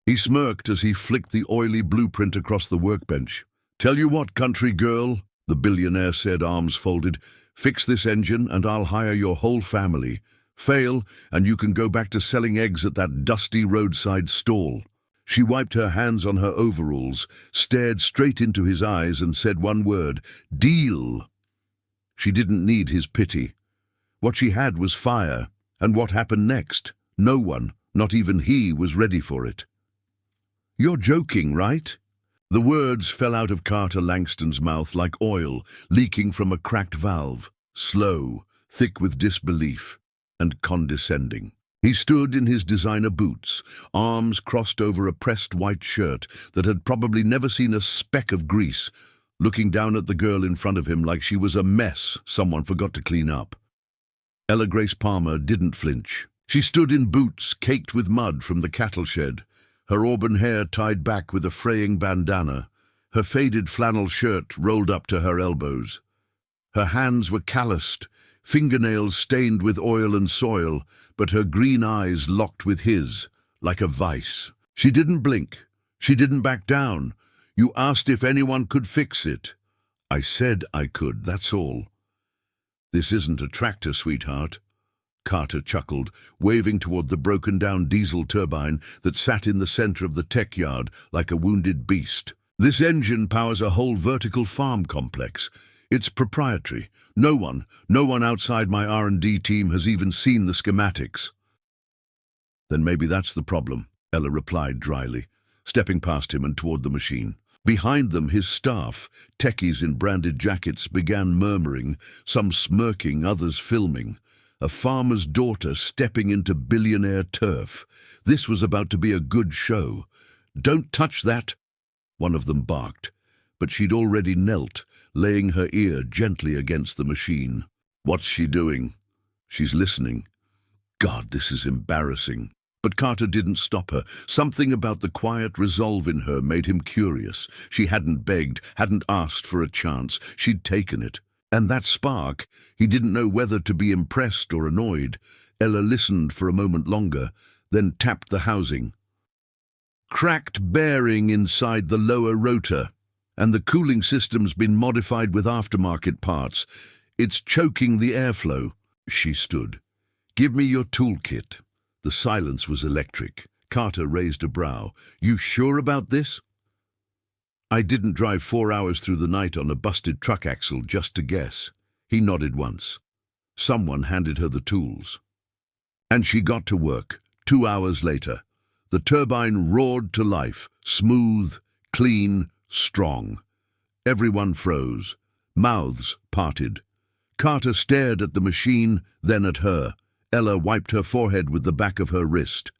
He smirked as he flicked the oily blueprint across the workbench. "Tell you what, country girl," the billionaire said, arms folded. "Fix this engine and I'll hire your whole family. Fail, and you can go back to selling eggs at that dusty roadside stall." She wiped her hands on her overalls, stared straight into his eyes and said one word: "Deal." She didn't need his pity. What she had was fire, and what happened next? No one, not even he, was ready for it. "You're joking, right?" The words fell out of Carter Langston's mouth like oil leaking from a cracked valve, slow, thick with disbelief, and condescending. He stood in his designer boots, arms crossed over a pressed white shirt that had probably never seen a speck of grease, looking down at the girl in front of him like she was a mess someone forgot to clean up. Ella Grace Palmer didn't flinch. She stood in boots caked with mud from the cattle shed, her auburn hair tied back with a fraying bandana, her faded flannel shirt rolled up to her elbows. Her hands were calloused, fingernails stained with oil and soil, but her green eyes locked with his, like a vice. She didn't blink. She didn't back down. "You asked if anyone could fix it." "I said I could, that's all." "This isn't a tractor, sweetheart." Carter chuckled, waving toward the broken-down diesel turbine that sat in the center of the tech yard like a wounded beast. "This engine powers a whole vertical farm complex. It's proprietary. No one outside my R&D team has even seen the schematics." "Then maybe that's the problem," Ella replied dryly, stepping past him and toward the machine. Behind them, his staff, techies in branded jackets, began murmuring, some smirking, others filming. A farmer's daughter stepping into billionaire turf. This was about to be a good show. "Don't touch that," one of them barked, but she'd already knelt, laying her ear gently against the machine. "What's she doing?" "She's listening." God, this is embarrassing. But Carter didn't stop her. Something about the quiet resolve in her made him curious. She hadn't begged, hadn't asked for a chance. She'd taken it. And that spark, he didn't know whether to be impressed or annoyed. Ella listened for a moment longer, then tapped the housing. "Cracked bearing inside the lower rotor, and the cooling system's been modified with aftermarket parts. It's choking the airflow." She stood. "Give me your toolkit." The silence was electric. Carter raised a brow. "You sure about this?" "I didn't drive 4 hours through the night on a busted truck axle just to guess." He nodded once. Someone handed her the tools. And she got to work. 2 hours later, the turbine roared to life, smooth, clean, strong. Everyone froze. Mouths parted. Carter stared at the machine, then at her. Ella wiped her forehead with the back of her wrist.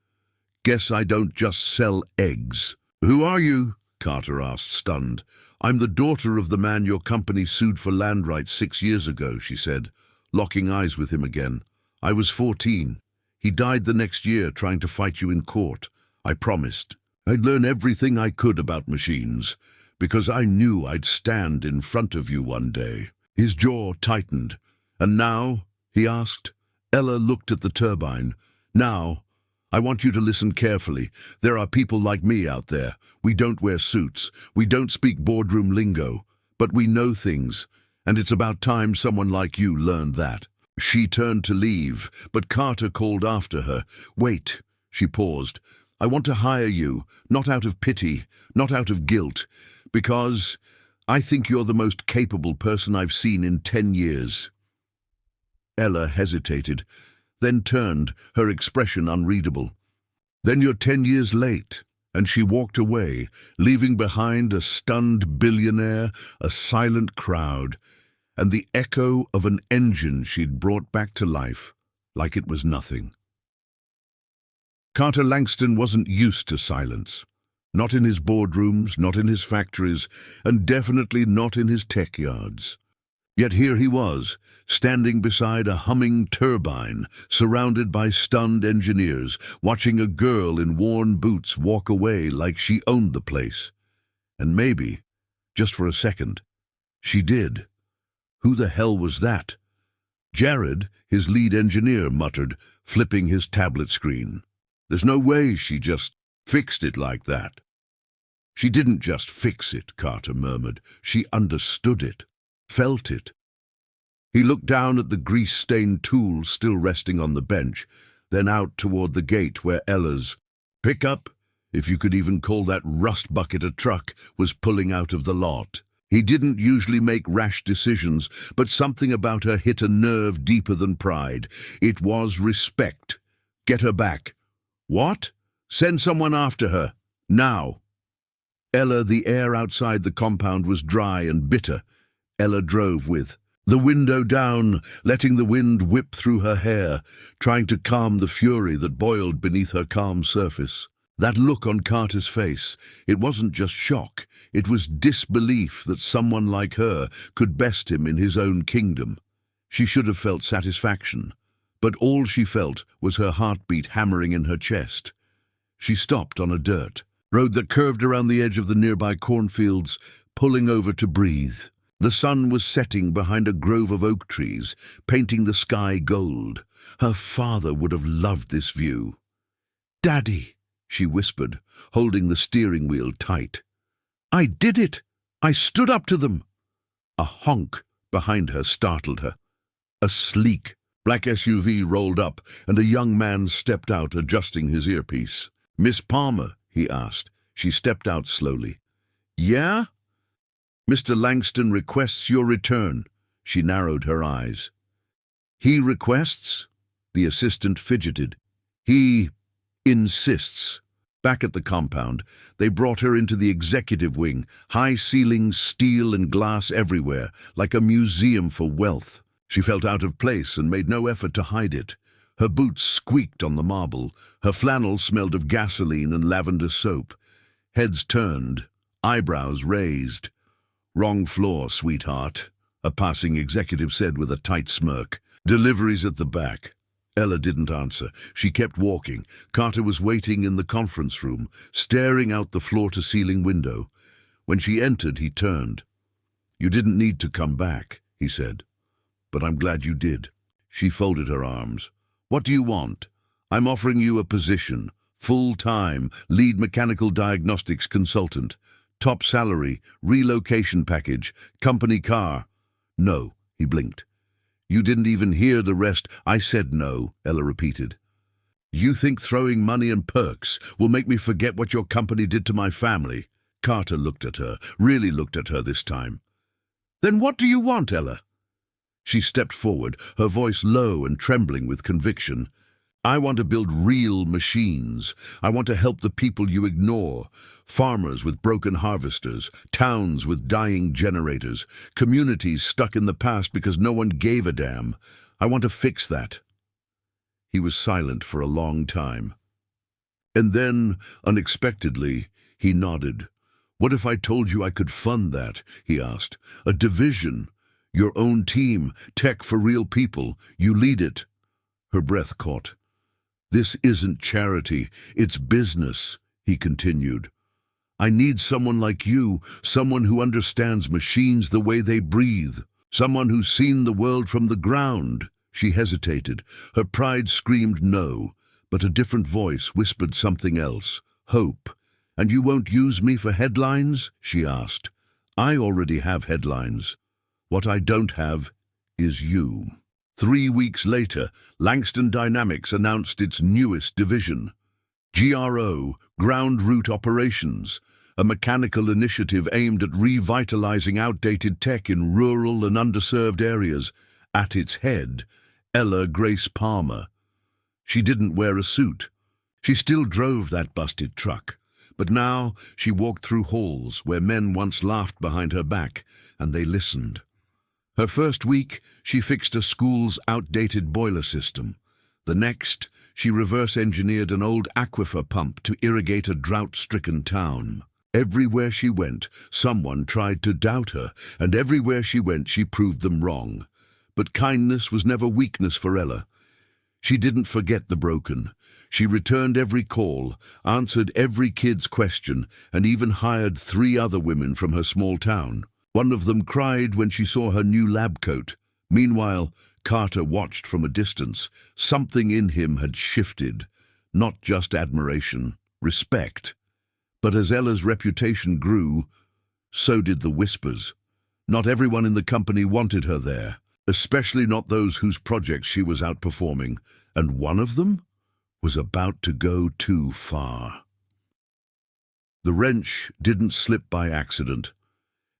"Guess I don't just sell eggs." "Who are you?" Carter asked, stunned. "I'm the daughter of the man your company sued for land rights 6 years ago," she said, locking eyes with him again. "I was 14. He died the next year trying to fight you in court. I promised I'd learn everything I could about machines, because I knew I'd stand in front of you one day." His jaw tightened. "And now?" he asked. Ella looked at the turbine. "Now, I want you to listen carefully. There are people like me out there. We don't wear suits. We don't speak boardroom lingo. But we know things. And it's about time someone like you learned that." She turned to leave, but Carter called after her. "Wait." She paused. "I want to hire you, not out of pity, not out of guilt, because I think you're the most capable person I've seen in 10 years. Ella hesitated, then turned, her expression unreadable. "Then you're 10 years late." And she walked away, leaving behind a stunned billionaire, a silent crowd, and the echo of an engine she'd brought back to life, like it was nothing. Carter Langston wasn't used to silence. Not in his boardrooms, not in his factories, and definitely not in his tech yards. Yet here he was, standing beside a humming turbine, surrounded by stunned engineers, watching a girl in worn boots walk away like she owned the place. And maybe, just for a second, she did. Who the hell was that? Jared, his lead engineer, muttered, flipping his tablet screen. "There's no way she just Fixed it like that. She didn't just fix it, Carter murmured. She understood it, felt it. He looked down at the grease-stained tool still resting on the bench, then out toward the gate where Ella's pickup, if you could even call that rust bucket a truck, was pulling out of the lot. He didn't usually make rash decisions, but something about her hit a nerve deeper than pride. It was respect. Get her back. What? Send someone after her. Now. Ella, the air outside the compound was dry and bitter. Ella drove with the window down, letting the wind whip through her hair, trying to calm the fury that boiled beneath her calm surface. That look on Carter's face, it wasn't just shock, it was disbelief that someone like her could best him in his own kingdom. She should have felt satisfaction, but all she felt was her heartbeat hammering in her chest. She stopped on a dirt road that curved around the edge of the nearby cornfields, pulling over to breathe. The sun was setting behind a grove of oak trees, painting the sky gold. Her father would have loved this view. "Daddy," she whispered, holding the steering wheel tight. "I did it! I stood up to them!" A honk behind her startled her. A sleek, black SUV rolled up, and a young man stepped out, adjusting his earpiece. "Miss Palmer?" he asked. She stepped out slowly. "Yeah?" "Mr. Langston requests your return." She narrowed her eyes. "He requests?" The assistant fidgeted. "He insists." Back at the compound, they brought her into the executive wing, high ceilings, steel and glass everywhere, like a museum for wealth. She felt out of place and made no effort to hide it. Her boots squeaked on the marble. Her flannel smelled of gasoline and lavender soap. Heads turned, eyebrows raised. "Wrong floor, sweetheart," a passing executive said with a tight smirk. "Deliveries at the back." Ella didn't answer. She kept walking. Carter was waiting in the conference room, staring out the floor-to-ceiling window. When she entered, he turned. "You didn't need to come back," he said. "But I'm glad you did." She folded her arms. "What do you want? I'm offering you a position. Full-time, lead mechanical diagnostics consultant. Top salary, relocation package, company car." "No," he blinked. "You didn't even hear the rest." "I said no," Ella repeated. "You think throwing money and perks will make me forget what your company did to my family?" Carter looked at her, really looked at her this time. "Then what do you want, Ella?" She stepped forward, her voice low and trembling with conviction. "I want to build real machines. I want to help the people you ignore. Farmers with broken harvesters, towns with dying generators, communities stuck in the past because no one gave a damn. I want to fix that." He was silent for a long time. And then, unexpectedly, he nodded. "What if I told you I could fund that?" he asked. "A division. Your own team, tech for real people. You lead it." Her breath caught. "This isn't charity, it's business," he continued. "I need someone like you, someone who understands machines the way they breathe, someone who's seen the world from the ground." She hesitated. Her pride screamed no, but a different voice whispered something else. "Hope. And you won't use me for headlines?" she asked. "I already have headlines. What I don't have is you." 3 weeks later, Langston Dynamics announced its newest division. GRO, Ground Root Operations, a mechanical initiative aimed at revitalizing outdated tech in rural and underserved areas. At its head, Ella Grace Palmer. She didn't wear a suit. She still drove that busted truck. But now she walked through halls where men once laughed behind her back, and they listened. Her first week, she fixed a school's outdated boiler system. The next, she reverse-engineered an old aquifer pump to irrigate a drought-stricken town. Everywhere she went, someone tried to doubt her, and everywhere she went, she proved them wrong. But kindness was never weakness for Ella. She didn't forget the broken. She returned every call, answered every kid's question, and even hired 3 other women from her small town. One of them cried when she saw her new lab coat. Meanwhile, Carter watched from a distance. Something in him had shifted, not just admiration, respect. But as Ella's reputation grew, so did the whispers. Not everyone in the company wanted her there, especially not those whose projects she was outperforming, and one of them was about to go too far. The wrench didn't slip by accident.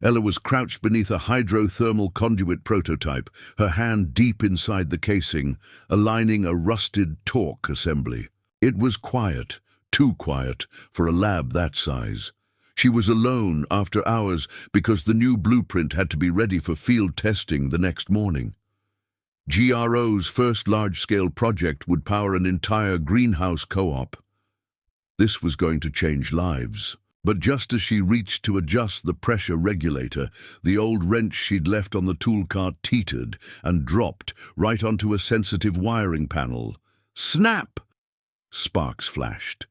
Ella was crouched beneath a hydrothermal conduit prototype, her hand deep inside the casing, aligning a rusted torque assembly. It was quiet, too quiet for a lab that size. She was alone after hours because the new blueprint had to be ready for field testing the next morning. GRO's first large-scale project would power an entire greenhouse co-op. This was going to change lives. But just as she reached to adjust the pressure regulator, the old wrench she'd left on the tool cart teetered and dropped right onto a sensitive wiring panel. Snap! Sparks flashed.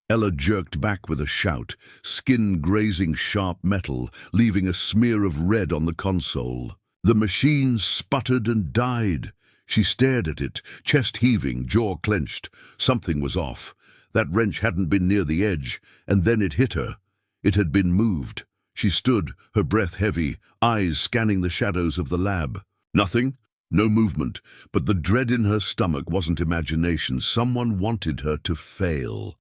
Ella jerked back with a shout, skin grazing sharp metal, leaving a smear of red on the console. The machine sputtered and died. She stared at it, chest heaving, jaw clenched. Something was off. That wrench hadn't been near the edge, and then it hit her. It had been moved. She stood, her breath heavy, eyes scanning the shadows of the lab. Nothing, no movement, but the dread in her stomach wasn't imagination. Someone wanted her to fail.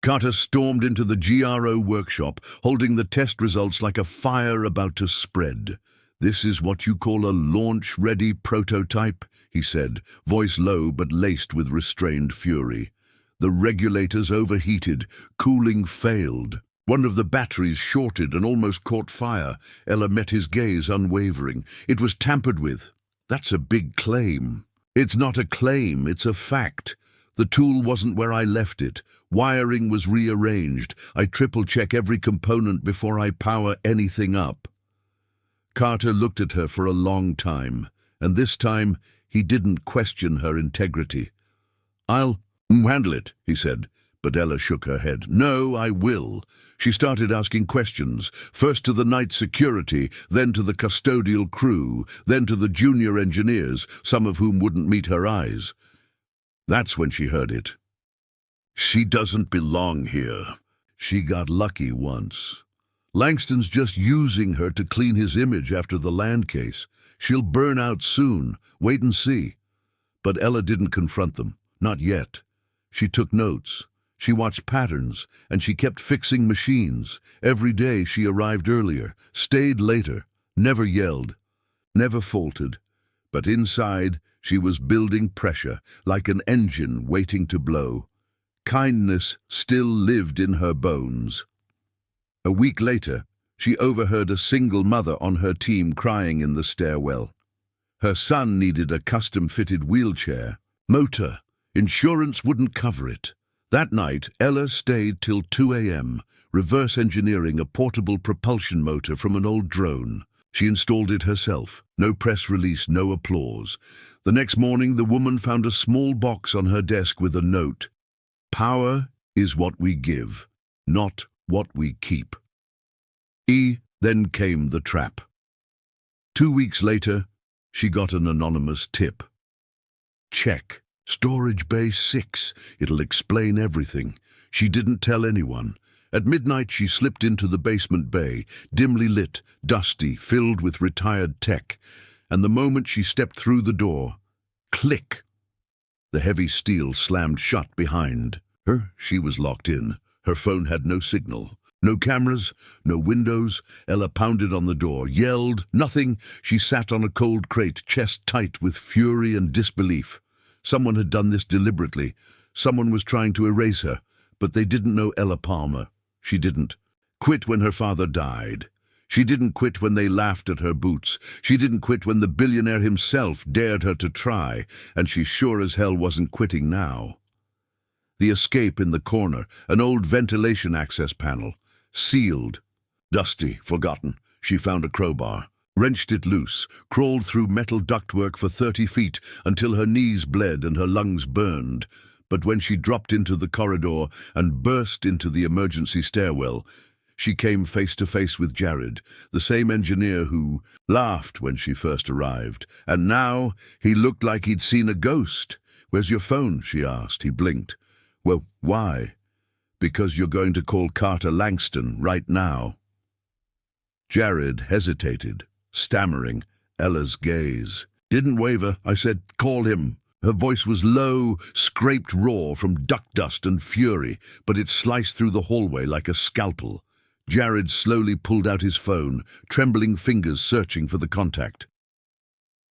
Carter stormed into the GRO workshop, holding the test results like a fire about to spread. "This is what you call a launch-ready prototype," he said, voice low but laced with restrained fury. The regulators overheated, cooling failed. One of the batteries shorted and almost caught fire. Ella met his gaze unwavering. "It was tampered with." "That's a big claim." "It's not a claim, it's a fact. The tool wasn't where I left it. Wiring was rearranged. I triple-check every component before I power anything up." Carter looked at her for a long time, and this time he didn't question her integrity. "I'll handle it," he said, but Ella shook her head. "No, I will." She started asking questions, first to the night security, then to the custodial crew, then to the junior engineers, some of whom wouldn't meet her eyes. That's when she heard it. "She doesn't belong here. She got lucky once. Langston's just using her to clean his image after the land case. She'll burn out soon. Wait and see." But Ella didn't confront them. Not yet. She took notes. She watched patterns, and she kept fixing machines. Every day she arrived earlier, stayed later, never yelled, never faltered. But inside, she was building pressure, like an engine waiting to blow. Kindness still lived in her bones. A week later, she overheard a single mother on her team crying in the stairwell. Her son needed a custom-fitted wheelchair. Motor. Insurance wouldn't cover it. That night, Ella stayed till 2 a.m., reverse engineering a portable propulsion motor from an old drone. She installed it herself. No press release, no applause. The next morning, the woman found a small box on her desk with a note. "Power is what we give, not what we keep." Then came the trap. 2 weeks later, she got an anonymous tip. "Check. Storage Bay 6. It'll explain everything." She didn't tell anyone. At midnight, she slipped into the basement bay, dimly lit, dusty, filled with retired tech. And the moment she stepped through the door, click! The heavy steel slammed shut behind her. She was locked in. Her phone had no signal. No cameras, no windows. Ella pounded on the door, yelled, nothing. She sat on a cold crate, chest tight with fury and disbelief. Someone had done this deliberately. Someone was trying to erase her, but they didn't know Ella Palmer. She didn't quit when her father died. She didn't quit when they laughed at her boots. She didn't quit when the billionaire himself dared her to try, and she sure as hell wasn't quitting now. The escape in the corner, an old ventilation access panel, sealed. Dusty, forgotten. She found a crowbar, wrenched it loose, crawled through metal ductwork for 30 feet until her knees bled and her lungs burned. But when she dropped into the corridor and burst into the emergency stairwell, she came face to face with Jared, the same engineer who laughed when she first arrived. And now he looked like he'd seen a ghost. "Where's your phone?" she asked. He blinked. "Well, why?" Because you're going to call Carter Langston right now. Jared hesitated, stammering. Ella's gaze didn't waver. I said, call him. Her voice was low, scraped raw from duck dust and fury, but it sliced through the hallway like a scalpel. Jared slowly pulled out his phone, trembling fingers searching for the contact.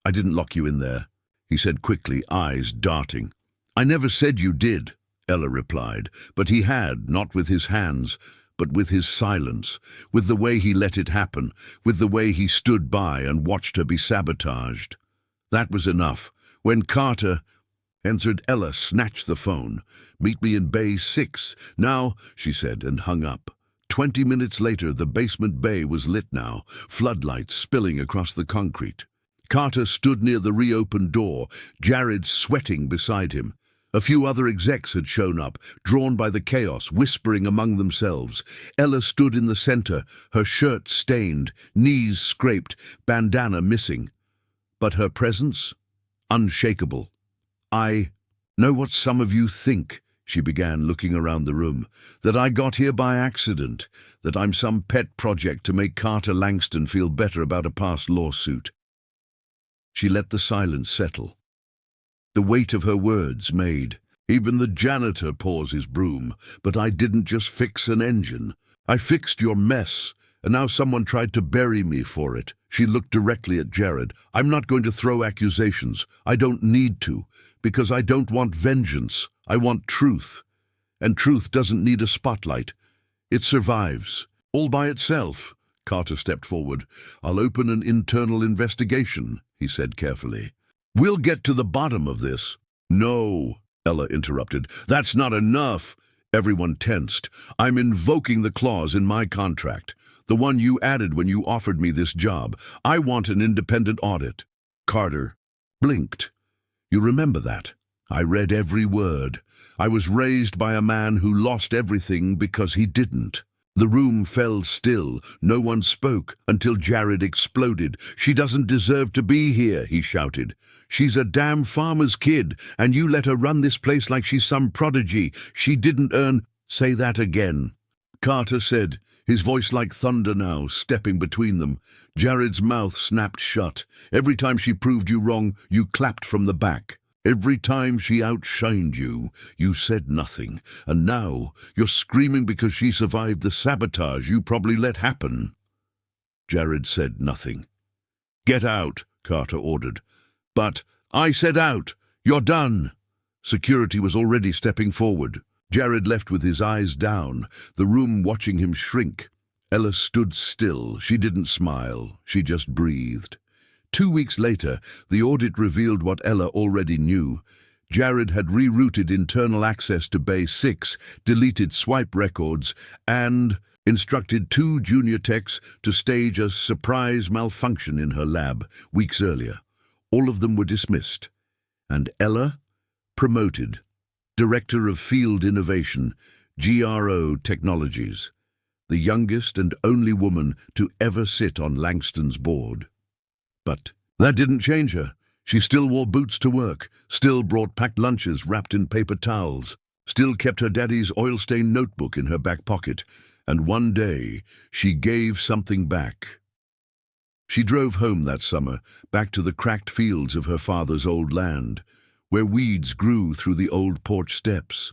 I didn't lock you in there, he said quickly, eyes darting. I never said you did, Ella replied, but he had, not with his hands, but with his silence, with the way he let it happen, with the way he stood by and watched her be sabotaged. That was enough. When Carter answered, Ella snatched the phone. Meet me in Bay 6. Now, she said, and hung up. 20 minutes later, the basement bay was lit now, floodlights spilling across the concrete. Carter stood near the reopened door, Jared sweating beside him. A few other execs had shown up, drawn by the chaos, whispering among themselves. Ella stood in the center, her shirt stained, knees scraped, bandana missing. But her presence? Unshakable. I know what some of you think, she began, looking around the room, that I got here by accident, that I'm some pet project to make Carter Langston feel better about a past lawsuit. She let the silence settle. The weight of her words made even the janitor pause his broom. But I didn't just fix an engine. I fixed your mess, and now someone tried to bury me for it. She looked directly at Jared. I'm not going to throw accusations. I don't need to, because I don't want vengeance. I want truth. And truth doesn't need a spotlight. It survives, all by itself. Carter stepped forward. I'll open an internal investigation, he said carefully. We'll get to the bottom of this. No, Ella interrupted. That's not enough. Everyone tensed. I'm invoking the clause in my contract, the one you added when you offered me this job. I want an independent audit. Carter blinked. You remember that? I read every word. I was raised by a man who lost everything because he didn't. The room fell still. No one spoke until Jared exploded. She doesn't deserve to be here, he shouted. She's a damn farmer's kid, and you let her run this place like she's some prodigy. She didn't earn— Say that again, Carter said, his voice like thunder now, stepping between them. Jared's mouth snapped shut. Every time she proved you wrong, you clapped from the back. Every time she outshined you, you said nothing. And now you're screaming because she survived the sabotage you probably let happen. Jared said nothing. Get out, Carter ordered. But I said out. You're done. Security was already stepping forward. Jared left with his eyes down, the room watching him shrink. Ella stood still. She didn't smile. She just breathed. 2 weeks later, the audit revealed what Ella already knew. Jared had rerouted internal access to Bay 6, deleted swipe records, and instructed 2 junior techs to stage a surprise malfunction in her lab weeks earlier. All of them were dismissed. And Ella, promoted, Director of Field Innovation, GRO Technologies, the youngest and only woman to ever sit on Langston's board. But that didn't change her. She still wore boots to work, still brought packed lunches wrapped in paper towels, still kept her daddy's oil-stained notebook in her back pocket, and one day she gave something back. She drove home that summer, back to the cracked fields of her father's old land, where weeds grew through the old porch steps,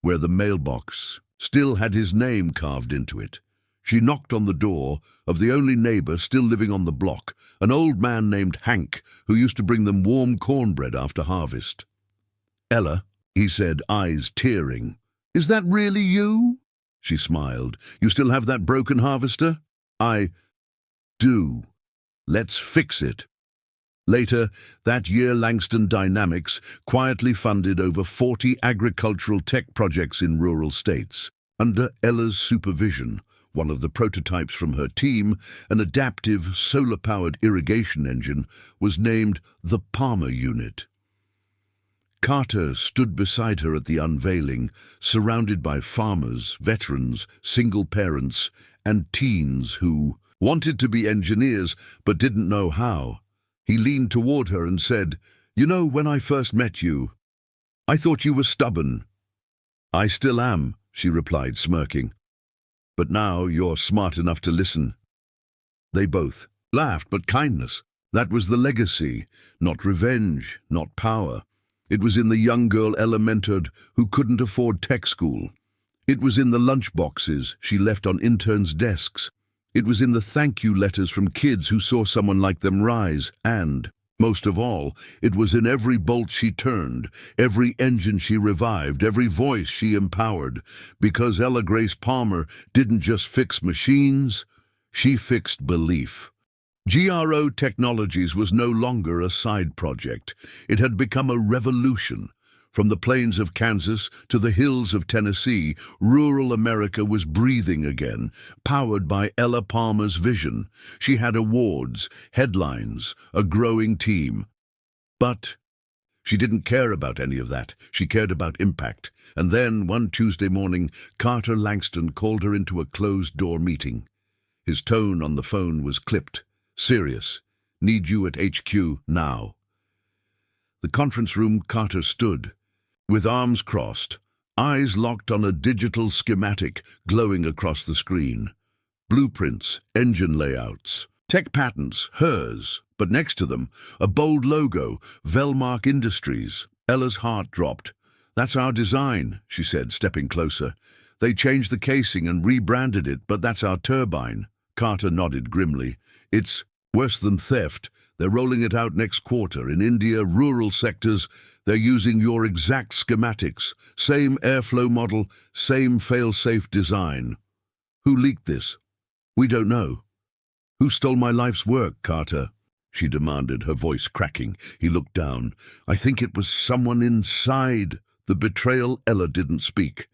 where the mailbox still had his name carved into it. She knocked on the door of the only neighbor still living on the block, an old man named Hank, who used to bring them warm cornbread after harvest. Ella, he said, eyes tearing. Is that really you? She smiled. You still have that broken harvester? I do. Let's fix it. Later, that year Langston Dynamics quietly funded over 40 agricultural tech projects in rural states. Under Ella's supervision, one of the prototypes from her team, an adaptive solar-powered irrigation engine, was named the Palmer Unit. Carter stood beside her at the unveiling, surrounded by farmers, veterans, single parents, and teens who wanted to be engineers but didn't know how. He leaned toward her and said, You know, when I first met you, I thought you were stubborn. I still am, she replied, smirking. "But now you're smart enough to listen." They both laughed, but kindness. That was the legacy, not revenge, not power. It was in the young girl Ella mentored who couldn't afford tech school. It was in the lunch boxes she left on interns' desks. It was in the thank you letters from kids who saw someone like them rise. And, most of all, it was in every bolt she turned, every engine she revived, every voice she empowered. Because Ella Grace Palmer didn't just fix machines, she fixed belief. GRO Technologies was no longer a side project. It had become a revolution. From the plains of Kansas to the hills of Tennessee, rural America was breathing again, powered by Ella Palmer's vision. She had awards, headlines, a growing team. But she didn't care about any of that. She cared about impact. And then, one Tuesday morning, Carter Langston called her into a closed-door meeting. His tone on the phone was clipped. "Serious. Need you at HQ now." The conference room Carter stood, with arms crossed, eyes locked on a digital schematic glowing across the screen. Blueprints, engine layouts, tech patents, hers, but next to them, a bold logo, Velmark Industries. Ella's heart dropped. "That's our design," she said, stepping closer. "They changed the casing and rebranded it, but that's our turbine." Carter nodded grimly. "It's worse than theft. They're rolling it out next quarter. In India, rural sectors, they're using your exact schematics. Same airflow model, same fail-safe design." "Who leaked this?" "We don't know." "Who stole my life's work, Carter?" she demanded, her voice cracking. He looked down. "I think it was someone inside." The betrayal. Ella didn't speak.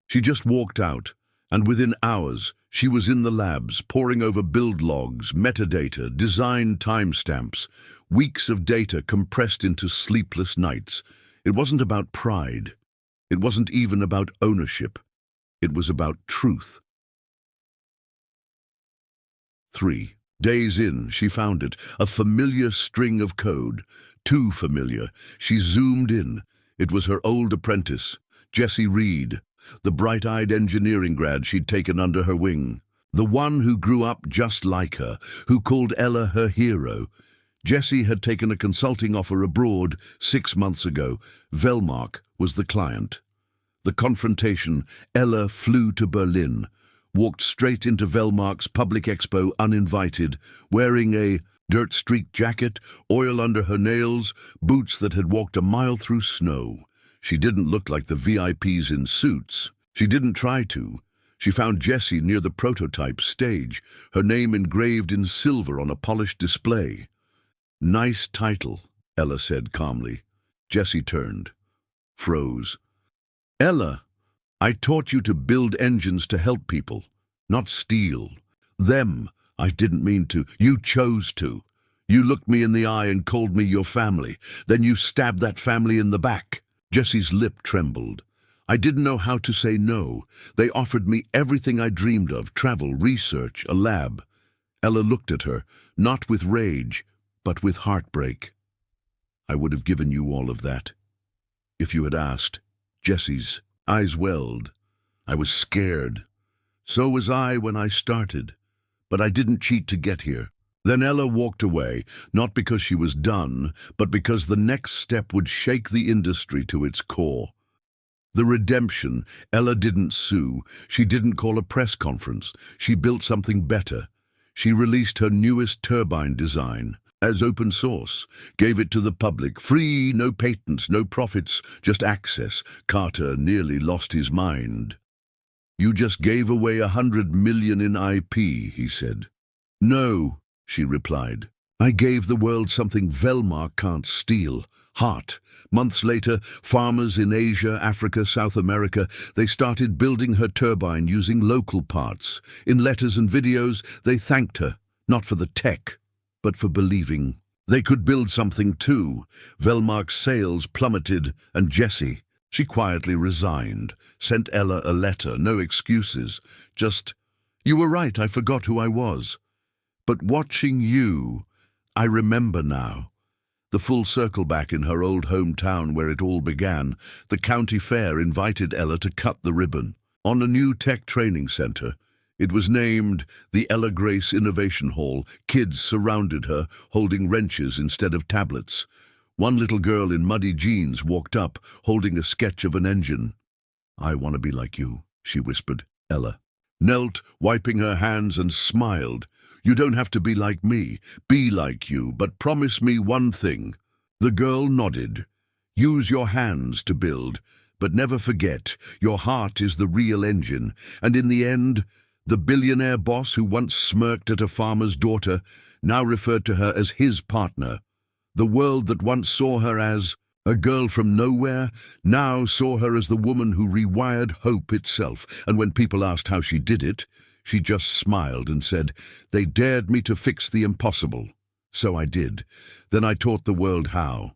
She just walked out, and within hours, she was in the labs, poring over build logs, metadata, design timestamps, weeks of data compressed into sleepless nights. It wasn't about pride. It wasn't even about ownership. It was about truth. 3 days in, she found it, a familiar string of code. Too familiar. She zoomed in. It was her old apprentice, Jesse Reed, the bright-eyed engineering grad she'd taken under her wing. The one who grew up just like her, who called Ella her hero. Jesse had taken a consulting offer abroad 6 months ago. Velmark was the client. The confrontation, Ella flew to Berlin, walked straight into Velmark's public expo uninvited, wearing a dirt-streaked jacket, oil under her nails, boots that had walked a mile through snow. She didn't look like the VIPs in suits. She didn't try to. She found Jessie near the prototype stage, her name engraved in silver on a polished display. "Nice title," Ella said calmly. Jessie turned, froze. "Ella, I taught you to build engines to help people, not steal. Them, I didn't mean to. You chose to. You looked me in the eye and called me your family. Then you stabbed that family in the back." Jessie's lip trembled. "I didn't know how to say no. They offered me everything I dreamed of, travel, research, a lab." Ella looked at her, not with rage, but with heartbreak. "I would have given you all of that, if you had asked." Jessie's eyes welled. "I was scared. So was I when I started. But I didn't cheat to get here." Then Ella walked away, not because she was done, but because the next step would shake the industry to its core. The redemption. Ella didn't sue. She didn't call a press conference. She built something better. She released her newest turbine design as open source, gave it to the public, free, no patents, no profits, just access. Carter nearly lost his mind. "You just gave away 100 million in IP, he said. "No," she replied. "I gave the world something Velmark can't steal. Heart." Months later, farmers in Asia, Africa, South America, they started building her turbine using local parts. In letters and videos, they thanked her, not for the tech, but for believing they could build something too. Velmark's sales plummeted, and Jessie, she quietly resigned, sent Ella a letter, no excuses, just, "You were right, I forgot who I was. But watching you, I remember now." The full circle back in her old hometown where it all began, the county fair invited Ella to cut the ribbon. on a new tech training center. It was named the Ella Grace Innovation Hall. Kids surrounded her, holding wrenches instead of tablets. One little girl in muddy jeans walked up, holding a sketch of an engine. "I want to be like you," she whispered. Ella knelt, wiping her hands, and smiled. "You don't have to be like me. Be like you, but promise me one thing." The girl nodded. "Use your hands to build, but never forget, your heart is the real engine." And in the end, the billionaire boss who once smirked at a farmer's daughter now referred to her as his partner. The world that once saw her as a girl from nowhere now saw her as the woman who rewired hope itself. And when people asked how she did it, she just smiled and said, "They dared me to fix the impossible. So I did. Then I taught the world how."